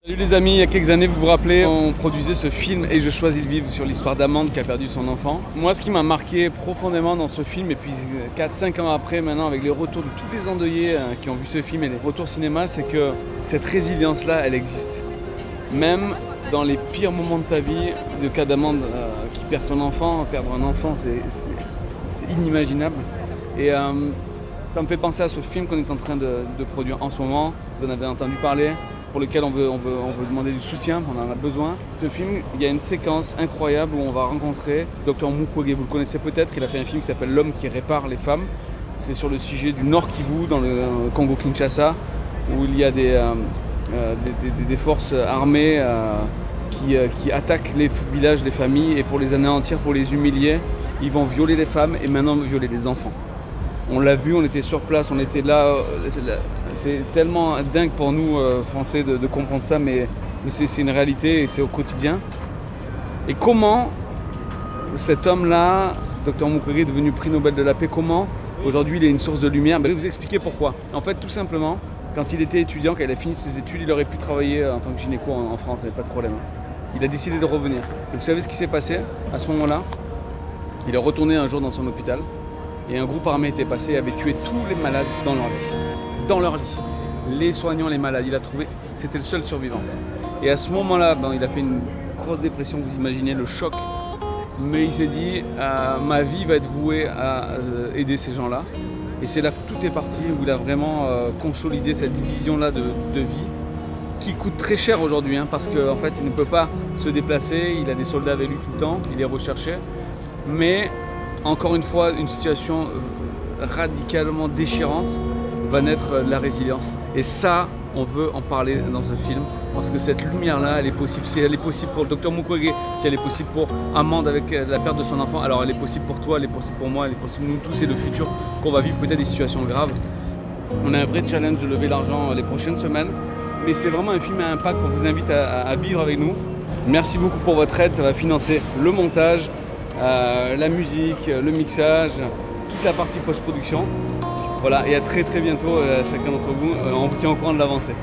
Salut les amis, il y a quelques années, vous vous rappelez, on produisait ce film Et je choisis de vivre sur l'histoire d'Amande qui a perdu son enfant. Moi, ce qui m'a marqué profondément dans ce film, et puis 4-5 ans après maintenant, avec les retours de tous les endeuillés qui ont vu ce film et les retours cinéma, c'est que cette résilience-là, elle existe. Même dans les pires moments de ta vie, le cas d'Amande qui perd son enfant, perdre un enfant, c'est inimaginable. Et ça me fait penser à ce film qu'on est en train de produire en ce moment, vous en avez entendu parler, pour lequel on veut demander du soutien, on en a besoin. Ce film, il y a une séquence incroyable où on va rencontrer Dr Mukwege, vous le connaissez peut-être, il a fait un film qui s'appelle L'homme qui répare les femmes. C'est sur le sujet du Nord Kivu, dans le Congo-Kinshasa, où il y a des forces armées qui attaquent les villages, les familles, et pour les anéantir, pour les humilier, ils vont violer les femmes et maintenant violer les enfants. On l'a vu, on était sur place, on était là. C'est tellement dingue pour nous, Français, de comprendre ça, mais c'est une réalité et c'est au quotidien. Et comment cet homme-là, Dr Mukwege, est devenu prix Nobel de la paix, comment aujourd'hui il est une source de lumière? Je vais vous expliquer pourquoi. En fait, tout simplement, quand il était étudiant, quand il a fini ses études, il aurait pu travailler en tant que gynéco en France, il n'y avait pas de problème. Il a décidé de revenir. Et vous savez ce qui s'est passé à ce moment-là? Il est retourné un jour dans son hôpital. Et un groupe armé était passé et avait tué tous les malades dans leur lit. Dans leur lit. Les soignants, les malades. Il a trouvé, c'était le seul survivant. Et à ce moment-là, il a fait une grosse dépression, vous imaginez le choc. Mais il s'est dit, ma vie va être vouée à aider ces gens-là. Et c'est là que tout est parti, où il a vraiment consolidé cette vision-là de vie, qui coûte très cher aujourd'hui, parce qu'en fait, il ne peut pas se déplacer, il a des soldats avec lui tout le temps, il est recherché. Mais encore une fois, une situation radicalement déchirante va naître la résilience. Et ça, on veut en parler dans ce film, parce que cette lumière-là, elle est possible. Si elle est possible pour le Dr Mukwege, si elle est possible pour Amande avec la perte de son enfant, alors elle est possible pour toi, elle est possible pour moi, elle est possible pour nous tous, et le futur qu'on va vivre, peut-être des situations graves. On a un vrai challenge de lever l'argent les prochaines semaines, mais c'est vraiment un film à impact qu'on vous invite à vivre avec nous. Merci beaucoup pour votre aide, ça va financer le montage, la musique, le mixage, toute la partie post-production. Voilà, et à très très bientôt chacun d'entre vous. On vous tient au courant de l'avancée.